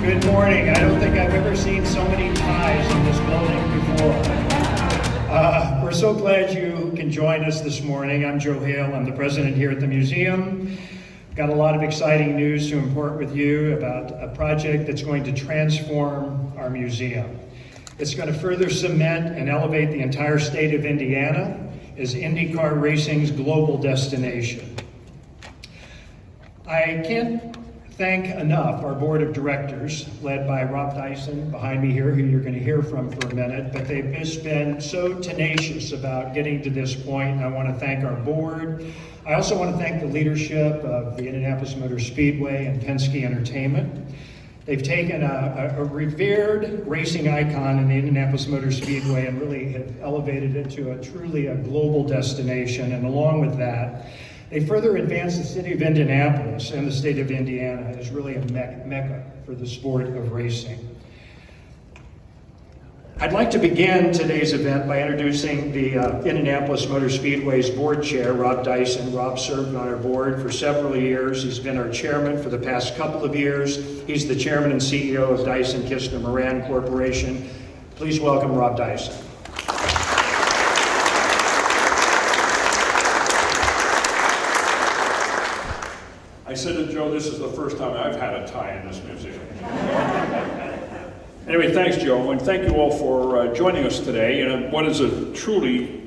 Good morning. I don't think I've ever seen so many ties in this building before. We're so glad you can join us this morning. I'm Joe Hale. I'm the president here at the museum. Got a lot of exciting news to impart with you about a project that's going to transform our museum. It's going to further cement and elevate the entire state of Indiana as IndyCar racing's global destination. I can't thank enough our board of directors, led by Rob Dyson behind me here, who you're going to hear from for a minute, but they've just been so tenacious about getting to this point, and I want to thank our board. I also want to thank the leadership of the Indianapolis Motor Speedway and Penske Entertainment. They've taken a revered racing icon in the Indianapolis Motor Speedway and really have elevated it to truly a global destination, and along with that, they further advanced the city of Indianapolis and the state of Indiana as really a mecca for the sport of racing. I'd like to begin today's event by introducing the Indianapolis Motor Speedway's board chair, Rob Dyson. Rob served on our board for several years. He's been our chairman for the past couple of years. He's the chairman and CEO of Dyson Kistner Moran Corporation. Please welcome Rob Dyson. I said to Joe, this is the first time I've had a tie in this museum. Anyway, thanks, Joe, and thank you all for joining us today in what is a truly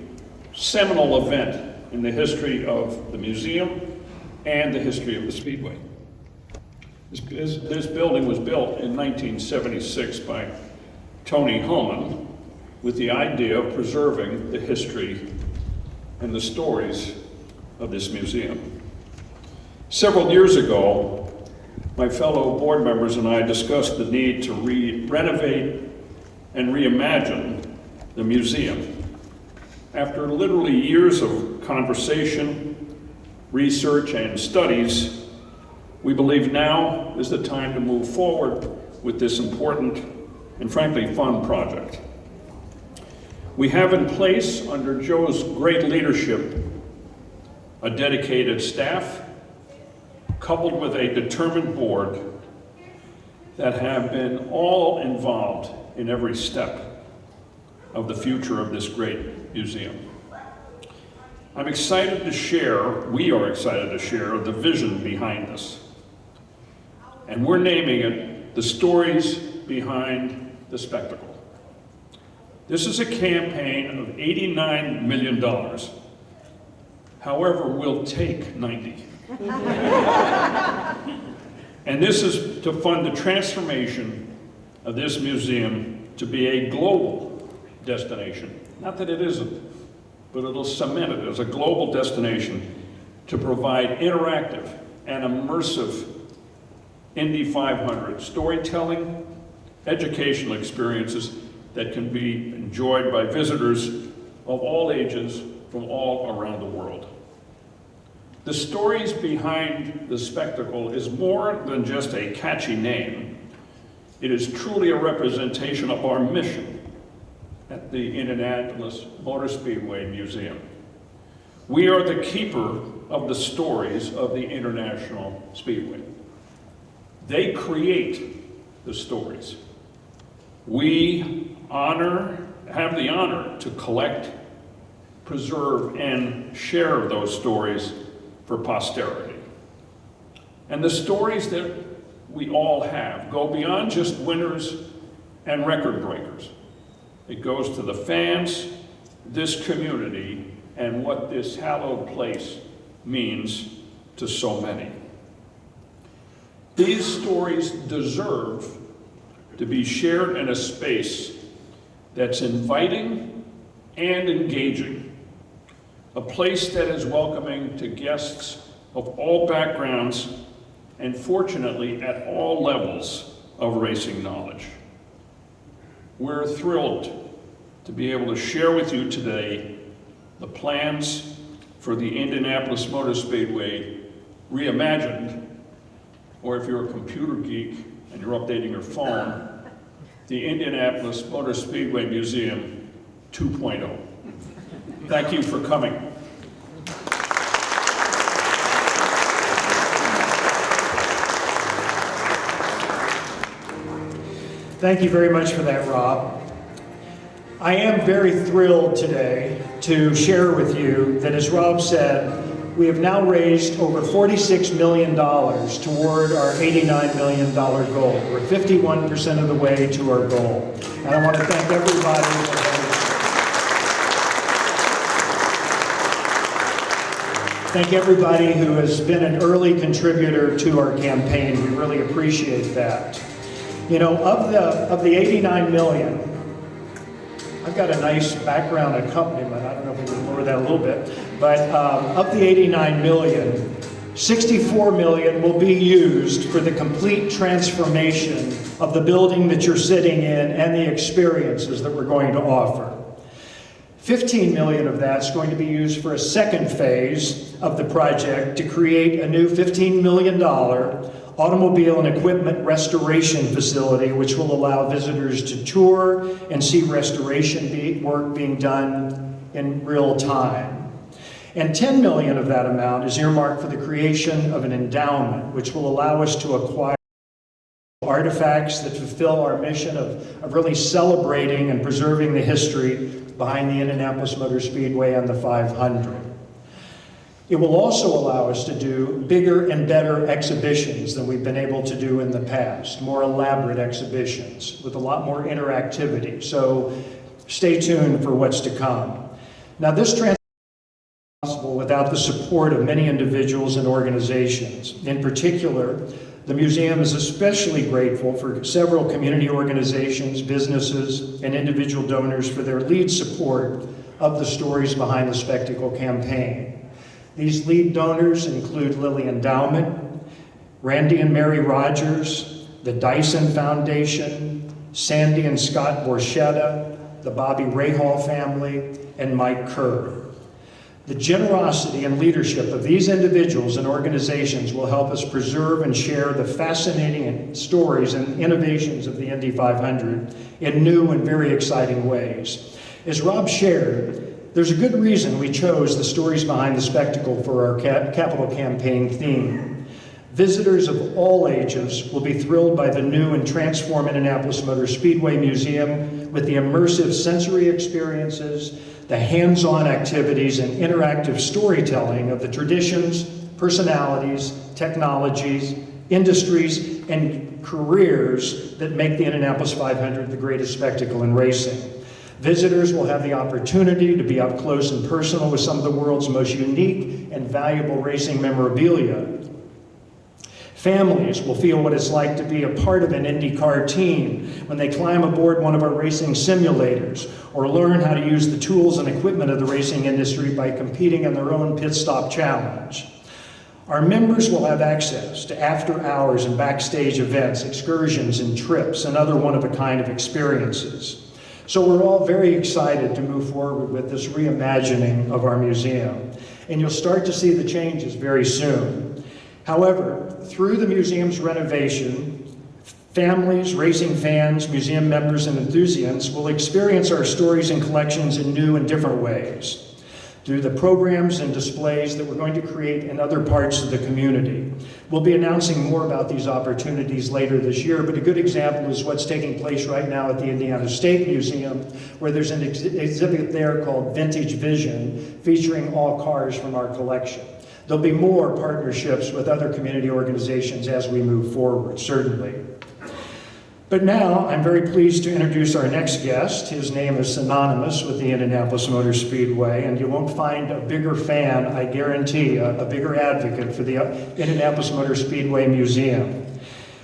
seminal event in the history of the museum and the history of the Speedway. This building was built in 1976 by Tony Homan with the idea of preserving the history and the stories of this museum. Several years ago, my fellow board members and I discussed the need to renovate and reimagine the museum. After literally years of conversation, research, and studies, we believe now is the time to move forward with this important and frankly fun project. We have in place, under Joe's great leadership, a dedicated staff, coupled with a determined board that have been all involved in every step of the future of this great museum. I'm excited to share, we are excited to share the vision behind this. And we're naming it The Stories Behind the Spectacle. This is a campaign of $89 million. However, we'll take 90. And this is to fund the transformation of this museum to be a global destination. Not that it isn't, but it'll cement it as a global destination to provide interactive and immersive Indy 500 storytelling, educational experiences that can be enjoyed by visitors of all ages from all around the world. The Stories Behind the Spectacle is more than just a catchy name. It is truly a representation of our mission at the Indianapolis Motor Speedway Museum. We are the keeper of the stories of the International Speedway. They create the stories. We have the honor to collect, preserve, and share those stories for posterity. And the stories that we all have go beyond just winners and record breakers. It goes to the fans, this community, and what this hallowed place means to so many. These stories deserve to be shared in a space that's inviting and engaging. A place that is welcoming to guests of all backgrounds and fortunately at all levels of racing knowledge. We're thrilled to be able to share with you today the plans for the Indianapolis Motor Speedway reimagined, or if you're a computer geek and you're updating your phone, the Indianapolis Motor Speedway Museum 2.0. Thank you for coming. Thank you very much for that, Rob. I am very thrilled today to share with you that, as Rob said, we have now raised over $46 million toward our $89 million goal. We're 51% of the way to our goal. And I want to thank everybody who has been an early contributor to our campaign. We really appreciate that. You know, of the 89 million, I've got a nice background accompaniment. I don't know if we can lower that a little bit. But of the 89 million, 64 million will be used for the complete transformation of the building that you're sitting in and the experiences that we're going to offer. 15 million of that's going to be used for a second phase of the project to create a new $15 million automobile and equipment restoration facility, which will allow visitors to tour and see restoration work being done in real time. And 10 million of that amount is earmarked for the creation of an endowment, which will allow us to acquire artifacts that fulfill our mission of really celebrating and preserving the history behind the Indianapolis Motor Speedway and the 500. It will also allow us to do bigger and better exhibitions than we've been able to do in the past, more elaborate exhibitions with a lot more interactivity. So stay tuned for what's to come. Now, this transformation is possible without the support of many individuals and organizations. In particular, the museum is especially grateful for several community organizations, businesses, and individual donors for their lead support of the Stories Behind the Spectacle campaign. These lead donors include Lilly Endowment, Randy and Mary Rogers, the Dyson Foundation, Sandy and Scott Borchetta, the Bobby Rahal family, and Mike Kerr. The generosity and leadership of these individuals and organizations will help us preserve and share the fascinating stories and innovations of the Indy 500 in new and very exciting ways. As Rob shared, there's a good reason we chose the Stories Behind the Spectacle for our capital campaign theme. Visitors of all ages will be thrilled by the new and transformed Indianapolis Motor Speedway Museum with the immersive sensory experiences, the hands-on activities, and interactive storytelling of the traditions, personalities, technologies, industries, and careers that make the Indianapolis 500 the greatest spectacle in racing. Visitors will have the opportunity to be up close and personal with some of the world's most unique and valuable racing memorabilia. Families will feel what it's like to be a part of an IndyCar team when they climb aboard one of our racing simulators or learn how to use the tools and equipment of the racing industry by competing in their own pit stop challenge. Our members will have access to after-hours and backstage events, excursions and trips, and other one-of-a-kind experiences. So we're all very excited to move forward with this reimagining of our museum, and you'll start to see the changes very soon. However, through the museum's renovation, families, racing fans, museum members, and enthusiasts will experience our stories and collections in new and different ways through the programs and displays that we're going to create in other parts of the community. We'll be announcing more about these opportunities later this year, but a good example is what's taking place right now at the Indiana State Museum, where there's an exhibit there called Vintage Vision, featuring all cars from our collection. There'll be more partnerships with other community organizations as we move forward, certainly. But now, I'm very pleased to introduce our next guest. His name is synonymous with the Indianapolis Motor Speedway, and you won't find a bigger fan, I guarantee, a bigger advocate for the Indianapolis Motor Speedway Museum.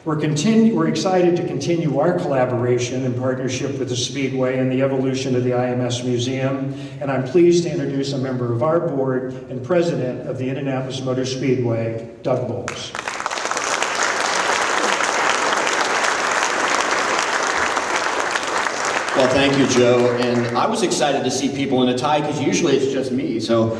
We're excited to continue our collaboration and partnership with the Speedway and the evolution of the IMS Museum, and I'm pleased to introduce a member of our board and president of the Indianapolis Motor Speedway, Doug Bowles. Well, thank you, Joe. And I was excited to see people in a tie because usually it's just me. So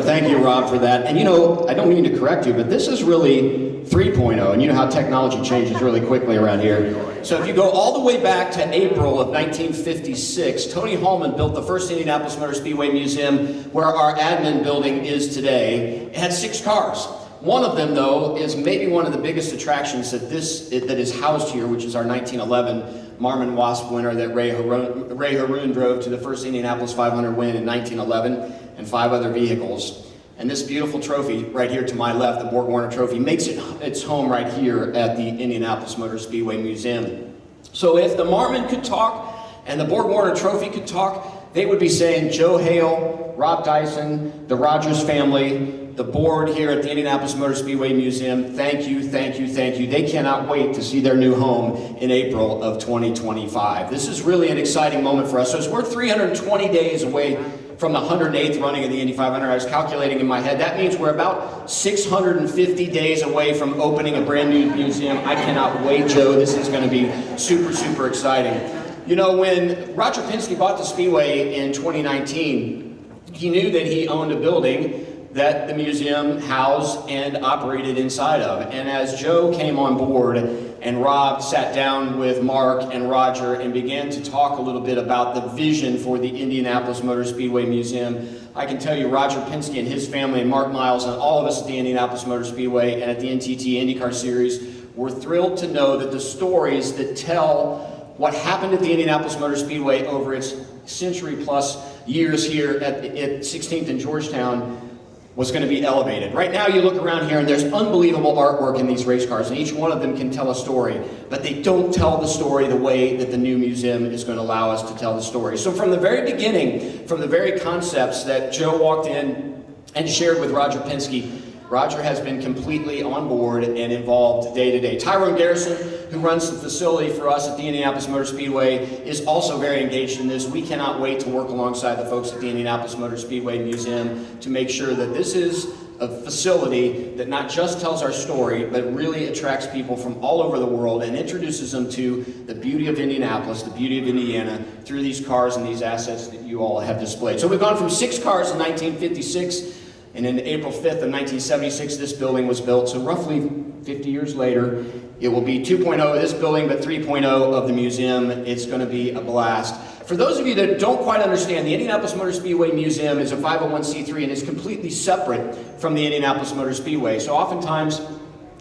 thank you, Rob, for that. And you know, I don't mean to correct you, but this is really 3.0. And you know how technology changes really quickly around here. So if you go all the way back to April of 1956, Tony Hallman built the first Indianapolis Motor Speedway Museum where our admin building is today. It had 6 cars. One of them, though, is maybe one of the biggest attractions that is housed here, which is our 1911 Marmon Wasp winner that Ray Haroon drove to the first Indianapolis 500 win in 1911, and 5 other vehicles. And this beautiful trophy right here to my left, the Borg Warner Trophy, makes its home right here at the Indianapolis Motor Speedway Museum. So if the Marmon could talk and the Borg Warner Trophy could talk, they would be saying, Joe Hale, Rob Dyson, the Rogers family, the board here at the Indianapolis Motor Speedway Museum, thank you, thank you, thank you. They cannot wait to see their new home in April of 2025. This is really an exciting moment for us. So we're 320 days away from the 108th running of the Indy 500. I was calculating in my head. That means we're about 650 days away from opening a brand new museum. I cannot wait, Joe. This is going to be super, super exciting. You know, when Roger Penske bought the Speedway in 2019, he knew that he owned a building that the museum housed and operated inside of. And as Joe came on board and Rob sat down with Mark and Roger and began to talk a little bit about the vision for the Indianapolis Motor Speedway Museum, I can tell you Roger Penske and his family and Mark Miles and all of us at the Indianapolis Motor Speedway and at the NTT IndyCar Series were thrilled to know that the stories that tell what happened at the Indianapolis Motor Speedway over its century-plus years here at 16th and Georgetown was going to be elevated. Right now you look around here and there's unbelievable artwork in these race cars, and each one of them can tell a story, but they don't tell the story the way that the new museum is going to allow us to tell the story. So from the very beginning, from the very concepts that Joe walked in and shared with Roger Penske, Roger has been completely on board and involved day to day. Tyrone Garrison, who runs the facility for us at the Indianapolis Motor Speedway, is also very engaged in this. We cannot wait to work alongside the folks at the Indianapolis Motor Speedway Museum to make sure that this is a facility that not just tells our story, but really attracts people from all over the world and introduces them to the beauty of Indianapolis, the beauty of Indiana, through these cars and these assets that you all have displayed. So we've gone from 6 cars in 1956, and in April 5th of 1976, this building was built. So roughly 50 years later, it will be 2.0 of this building, but 3.0 of the museum. It's going to be a blast. For those of you that don't quite understand, the Indianapolis Motor Speedway Museum is a 501c3 and is completely separate from the Indianapolis Motor Speedway. So oftentimes,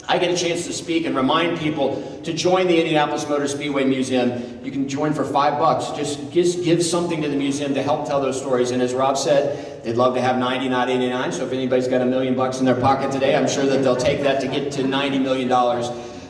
I get a chance to speak and remind people to join the Indianapolis Motor Speedway Museum. You can join for $5. Just give something to the museum to help tell those stories. And as Rob said, they'd love to have 90, not 89. So if anybody's got $1 million in their pocket today, I'm sure that they'll take that to get to $90 million.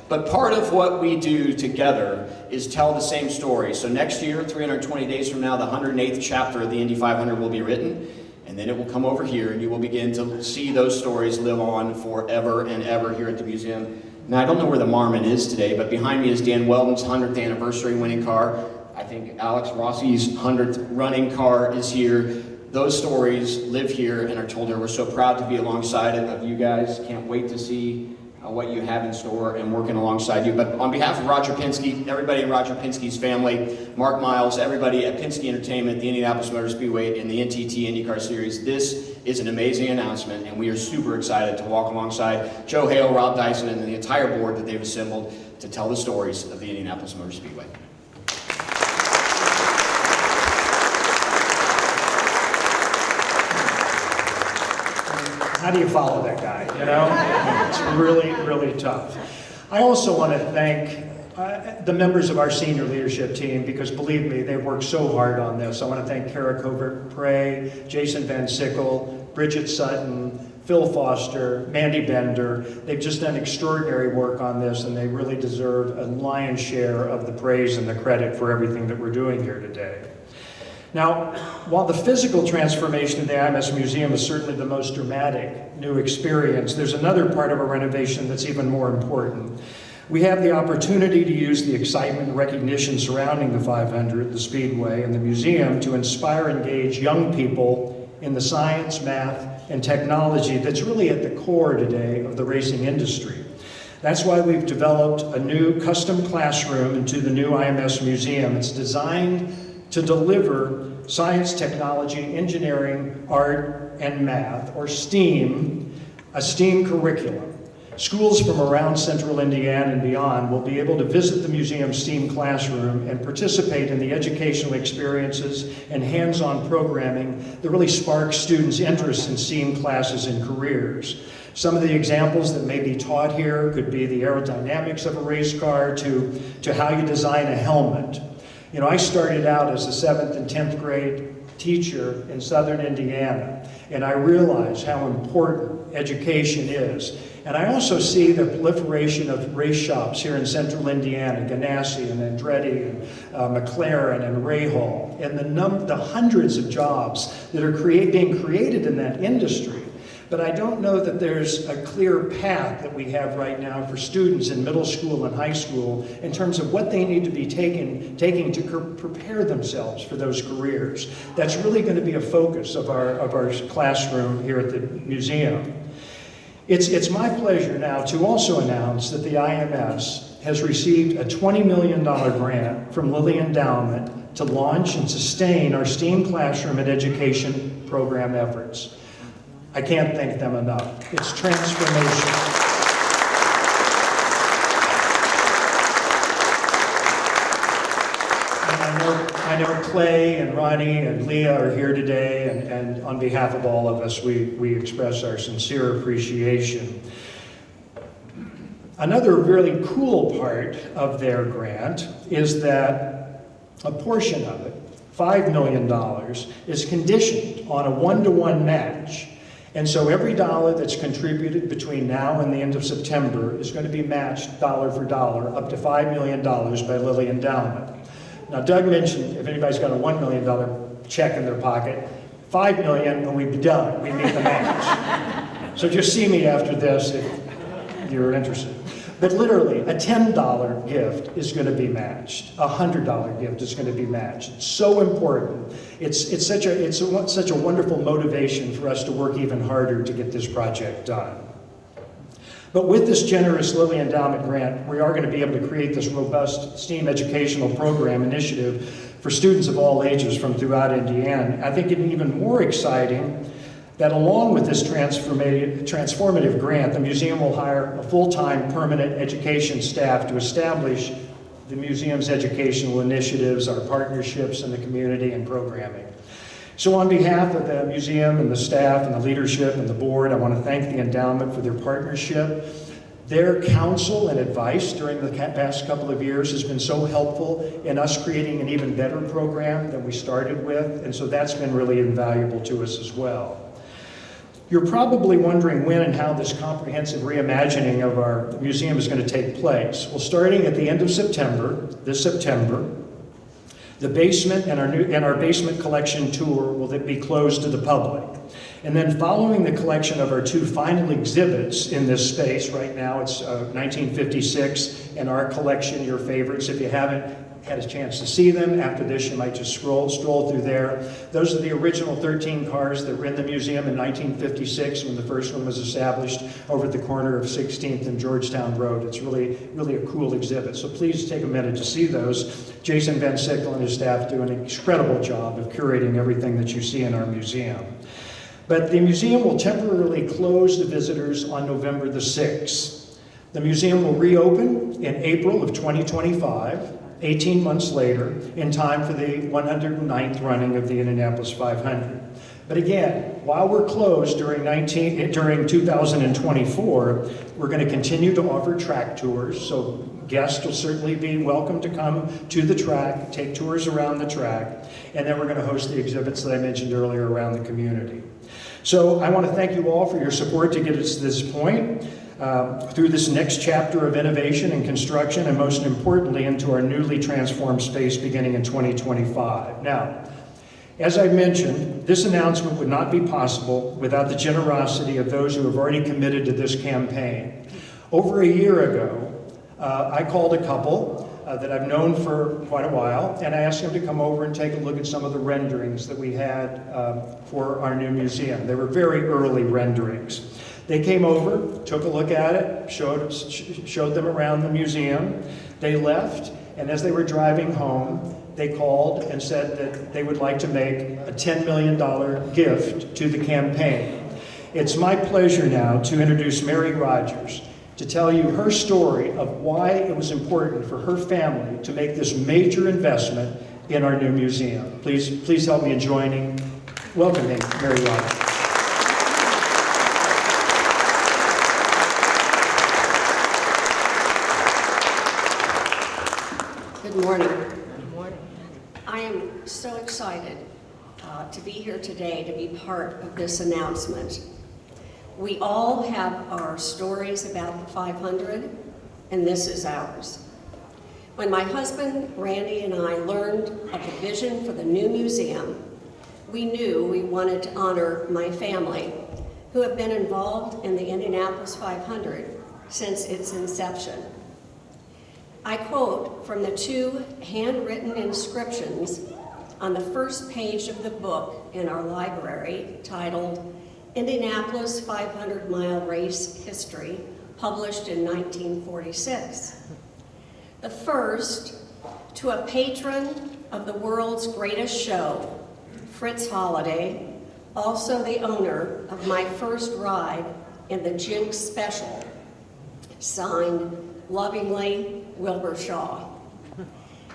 But part of what we do together is tell the same story. So next year, 320 days from now, the 108th chapter of the Indy 500 will be written. And then it will come over here and you will begin to see those stories live on forever and ever here at the museum. Now, I don't know where the Marmon is today, but behind me is Dan Weldon's 100th anniversary winning car. I think Alex Rossi's 100th running car is here. Those stories live here and are told here. We're so proud to be alongside of you guys. Can't wait to see what you have in store and working alongside you. But on behalf of Roger Penske, everybody in Roger Penske's family, Mark Miles, everybody at Penske Entertainment, the Indianapolis Motor Speedway, and the NTT IndyCar Series, this is an amazing announcement, and we are super excited to walk alongside Joe Hale, Rob Dyson, and the entire board that they've assembled to tell the stories of the Indianapolis Motor Speedway. How do you follow that guy, you know? It's really, really tough. I also want to thank the members of our senior leadership team, because believe me, they've worked so hard on this. I want to thank Kara Covert-Prey, Jason Van Sickle, Bridget Sutton, Phil Foster, Mandy Bender. They've just done extraordinary work on this, and they really deserve a lion's share of the praise and the credit for everything that we're doing here today. Now, while the physical transformation of the IMS Museum is certainly the most dramatic new experience, there's another part of our renovation that's even more important. We have the opportunity to use the excitement and recognition surrounding the 500, the Speedway, and the museum to inspire and engage young people in the science, math, and technology that's really at the core today of the racing industry. That's why we've developed a new custom classroom into the new IMS Museum. It's designed to deliver science, technology, engineering, art, and math, or STEAM, a STEAM curriculum. Schools from around central Indiana and beyond will be able to visit the museum's STEAM classroom and participate in the educational experiences and hands-on programming that really sparks students' interest in STEAM classes and careers. Some of the examples that may be taught here could be the aerodynamics of a race car to how you design a helmet. You know, I started out as a 7th and 10th grade teacher in southern Indiana, and I realize how important education is. And I also see the proliferation of race shops here in central Indiana, Ganassi and Andretti and McLaren and Rahal, and the hundreds of jobs that are being created in that industry. But I don't know that there's a clear path that we have right now for students in middle school and high school in terms of what they need to be taking to prepare themselves for those careers. That's really going to be a focus of our classroom here at the museum. It's my pleasure now to also announce that the IMS has received a $20 million grant from Lilly Endowment to launch and sustain our STEAM classroom and education program efforts. I can't thank them enough. It's transformational. And I know Clay and Ronnie and Leah are here today, and on behalf of all of us, we express our sincere appreciation. Another really cool part of their grant is that a portion of it, $5 million, is conditioned on a one-to-one match. And so every dollar that's contributed between now and the end of September is going to be matched dollar for dollar up to $5 million by Lilly Endowment. Now, Doug mentioned if anybody's got a $1 million check in their pocket, $5 million and we'd be done. We meet the match. So just see me after this if you're interested. But literally, a $10 gift is going to be matched. A $100 gift is going to be matched. It's so important. It's such a wonderful motivation for us to work even harder to get this project done. But with this generous Lilly Endowment grant, we are going to be able to create this robust STEAM educational program initiative for students of all ages from throughout Indiana. I think it's even more exciting that along with this transformative grant, the museum will hire a full-time permanent education staff to establish the museum's educational initiatives, our partnerships in the community, and programming. So on behalf of the museum and the staff and the leadership and the board, I want to thank the endowment for their partnership. Their counsel and advice during the past couple of years has been so helpful in us creating an even better program than we started with, and so that's been really invaluable to us as well. You're probably wondering when and how this comprehensive reimagining of our museum is going to take place. Well, starting at the end of September, this September, the basement and our basement collection tour will be closed to the public. And then following the collection of our two final exhibits in this space, right now it's 1956 and our collection, your favorites. If you haven't had a chance to see them, after this you might just stroll through there. Those are the original 13 cars that were in the museum in 1956 when the first one was established over at the corner of 16th and Georgetown Road. It's really a cool exhibit, so please take a minute to see those. Jason Van Sickle and his staff do an incredible job of curating everything that you see in our museum. But the museum will temporarily close to visitors on November the 6th. The museum will reopen in April of 2025, 18 months later, in time for the 109th running of the Indianapolis 500. But again, while we're closed during 2024, we're going to continue to offer track tours, so guests will certainly be welcome to come to the track, take tours around the track, and then we're going to host the exhibits that I mentioned earlier around the community. So I want to thank you all for your support to get us to this point. Through this next chapter of innovation and construction, and most importantly, into our newly transformed space beginning in 2025. Now, as I mentioned, this announcement would not be possible without the generosity of those who have already committed to this campaign. Over a year ago, I called a couple that I've known for quite a while, and I asked them to come over and take a look at some of the renderings that we had for our new museum. They were very early renderings. They came over, took a look at it, showed them around the museum. They left, and as they were driving home, they called and said that they would like to make a $10 million gift to the campaign. It's my pleasure now to introduce Mary Rogers to tell you her story of why it was important for her family to make this major investment in our new museum. Please help me in welcoming Mary Rogers. Good morning. Good morning. I am so excited to be here today to be part of this announcement. We all have our stories about the 500, and this is ours. When my husband, Randy, and I learned of the vision for the new museum, we knew we wanted to honor my family, who have been involved in the Indianapolis 500 since its inception. I quote from the 2 handwritten inscriptions on the first page of the book in our library titled Indianapolis 500-Mile Race History, published in 1946. The first, to a patron of the world's greatest show, Fritz Holliday, also the owner of my first ride in the Jinx Special, signed lovingly, Wilbur Shaw.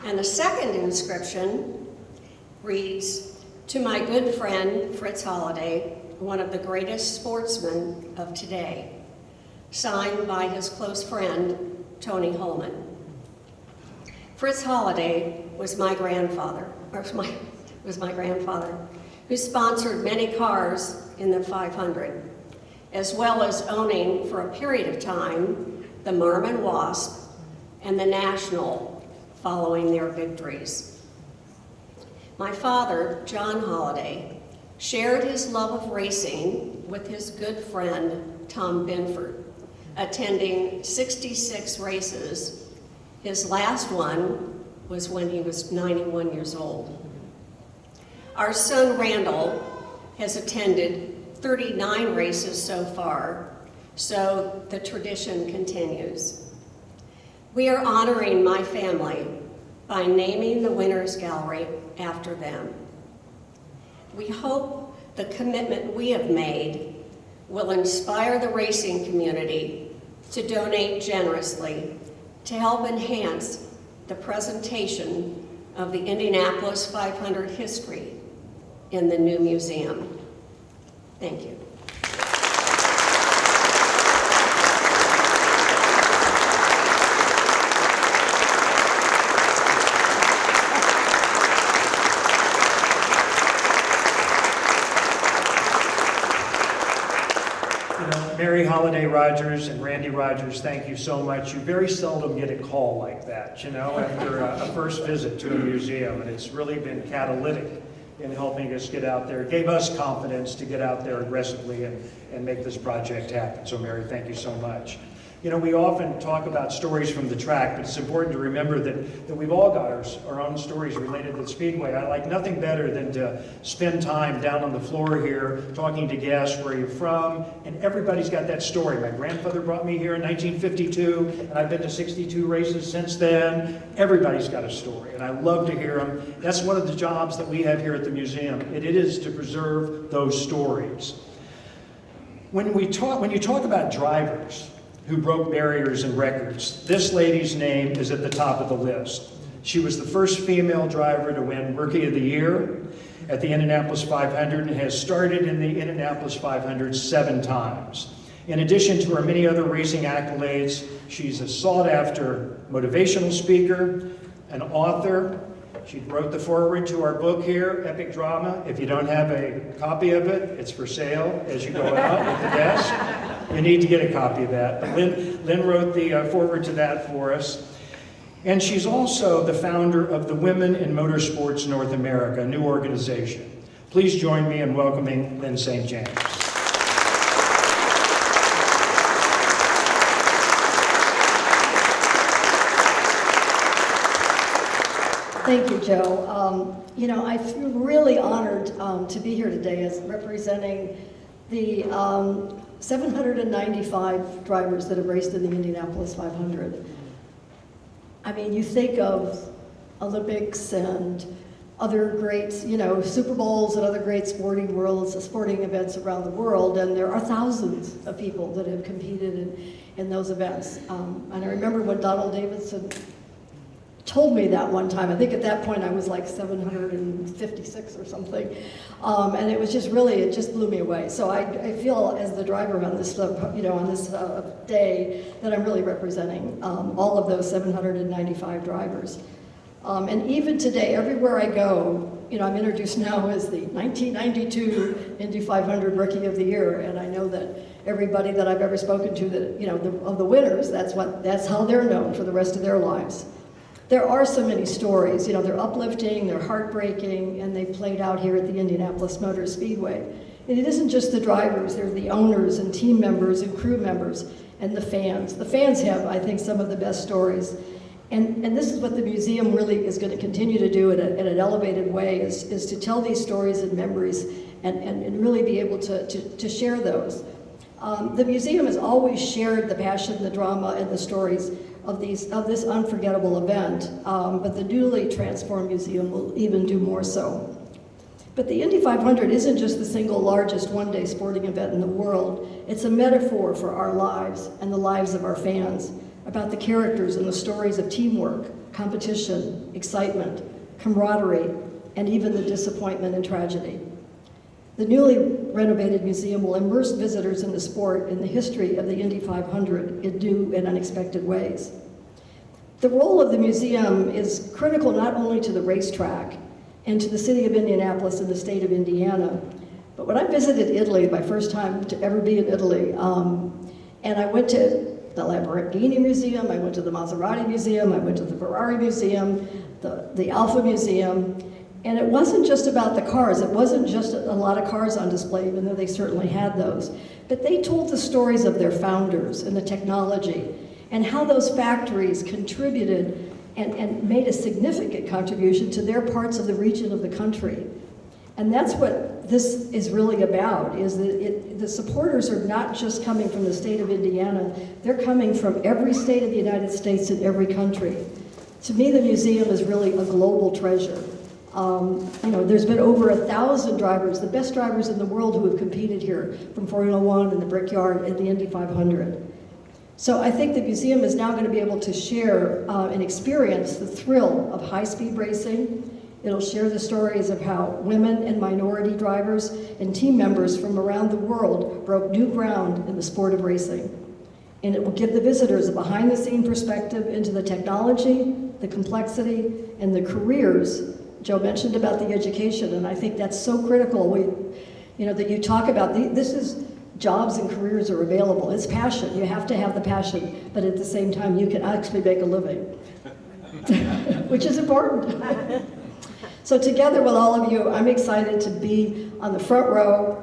And the second inscription reads, to my good friend, Fritz Holliday, one of the greatest sportsmen of today, signed by his close friend, Tony Holman. Fritz Holliday was my grandfather, who sponsored many cars in the 500, as well as owning for a period of time the Marmon Wasp and the National following their victories. My father, John Holliday, shared his love of racing with his good friend, Tom Binford, attending 66 races. His last one was when he was 91 years old. Our son, Randall, has attended 39 races so far, so the tradition continues. We are honoring my family by naming the Winners Gallery after them. We hope the commitment we have made will inspire the racing community to donate generously to help enhance the presentation of the Indianapolis 500 history in the new museum. Thank you. Mary Holiday Rogers and Randy Rogers, thank you so much. You very seldom get a call like that, after a first visit to a museum, and it's really been catalytic in helping us get out there. It gave us confidence to get out there aggressively and make this project happen. So Mary, thank you so much. We often talk about stories from the track, but it's important to remember that we've all got our own stories related to the Speedway. I like nothing better than to spend time down on the floor here talking to guests, where you're from, and everybody's got that story. My grandfather brought me here in 1952, and I've been to 62 races since then. Everybody's got a story, and I love to hear them. That's one of the jobs that we have here at the museum. It is to preserve those stories. When you talk about drivers who broke barriers and records, this lady's name is at the top of the list. She was the first female driver to win Rookie of the Year at the Indianapolis 500 and has started in the Indianapolis 500 7 times. In addition to her many other racing accolades, she's a sought-after motivational speaker, an author. She wrote the foreword to our book here, Epic Drama. If you don't have a copy of it, it's for sale as you go out at the desk. You need to get a copy of that. But Lynn wrote the foreword to that for us. And she's also the founder of the Women in Motorsports North America, a new organization. Please join me in welcoming Lynn St. James. Thank you, Joe. I feel really honored to be here today as representing the 795 drivers that have raced in the Indianapolis 500. I mean, you think of Olympics and other great, Super Bowls and other great sporting events around the world, and there are thousands of people that have competed in those events. And I remember when Donald Davidson told me that one time. I think at that point I was like 756 or something. And it was just really, it just blew me away. So I feel as the driver on this, day that I'm really representing all of those 795 drivers. And even today, everywhere I go, you know, I'm introduced now as the 1992 Indy 500 Rookie of the Year, and I know that everybody that I've ever spoken to, that you know, of the winners, that's how they're known for the rest of their lives. There are so many stories, you know, they're uplifting, they're heartbreaking, and they played out here at the Indianapolis Motor Speedway. And it isn't just the drivers, they're the owners and team members and crew members and the fans. The fans have, I think, some of the best stories. And this is what the museum really is going to continue to do in an elevated way, is to tell these stories and memories and really be able to share those. The museum has always shared the passion, the drama, and the stories of this unforgettable event, but the newly transformed museum will even do more so. But the Indy 500 isn't just the single largest one-day sporting event in the world. It's a metaphor for our lives and the lives of our fans, about the characters and the stories of teamwork, competition, excitement, camaraderie, and even the disappointment and tragedy. The newly renovated museum will immerse visitors in the sport and the history of the Indy 500 in new and unexpected ways. The role of the museum is critical not only to the racetrack and to the city of Indianapolis and the state of Indiana, but when I visited Italy, my first time to ever be in Italy, and I went to the Lamborghini Museum, I went to the Maserati Museum, I went to the Ferrari Museum, the Alfa Museum, and it wasn't just about the cars. It wasn't just a lot of cars on display, even though they certainly had those. But they told the stories of their founders and the technology and how those factories contributed and made a significant contribution to their parts of the region of the country. And that's what this is really about, is that the supporters are not just coming from the state of Indiana, they're coming from every state of the United States and every country. To me, the museum is really a global treasure. You know, there's been over 1,000 drivers, the best drivers in the world, who have competed here, from Formula One and the Brickyard and the Indy 500. So I think the museum is now going to be able to share and experience the thrill of high-speed racing. It'll share the stories of how women and minority drivers and team members from around the world broke new ground in the sport of racing. And it will give the visitors a behind-the-scene perspective into the technology, the complexity, and the careers. Joe mentioned about the education, and I think that's so critical. You know, that you talk about, this is jobs and careers are available. It's passion. You have to have the passion, but at the same time, you can actually make a living, which is important. So together with all of you, I'm excited to be on the front row.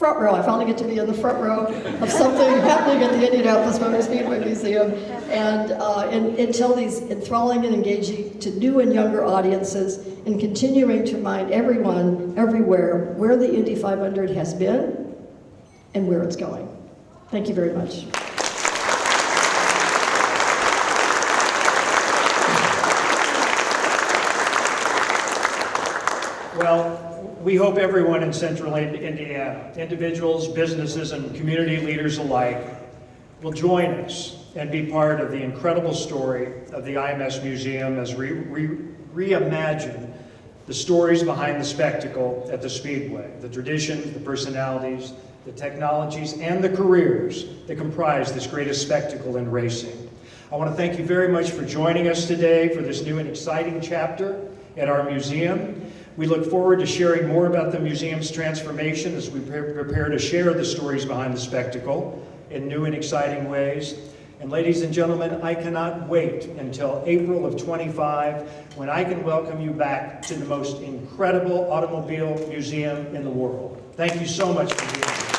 I finally get to be in the front row of something happening at the Indianapolis Motor Speedway Museum, and tell these enthralling and engaging to new and younger audiences, and continuing to remind everyone, everywhere, where the Indy 500 has been and where it's going. Thank you very much. Well, we hope everyone in Central Indiana, individuals, businesses, and community leaders alike, will join us and be part of the incredible story of the IMS Museum as we reimagine the stories behind the spectacle at the Speedway, the traditions, the personalities, the technologies, and the careers that comprise this greatest spectacle in racing. I want to thank you very much for joining us today for this new and exciting chapter at our museum. We look forward to sharing more about the museum's transformation as we prepare to share the stories behind the spectacle in new and exciting ways. And ladies and gentlemen, I cannot wait until April of 25, when I can welcome you back to the most incredible automobile museum in the world. Thank you so much for being here.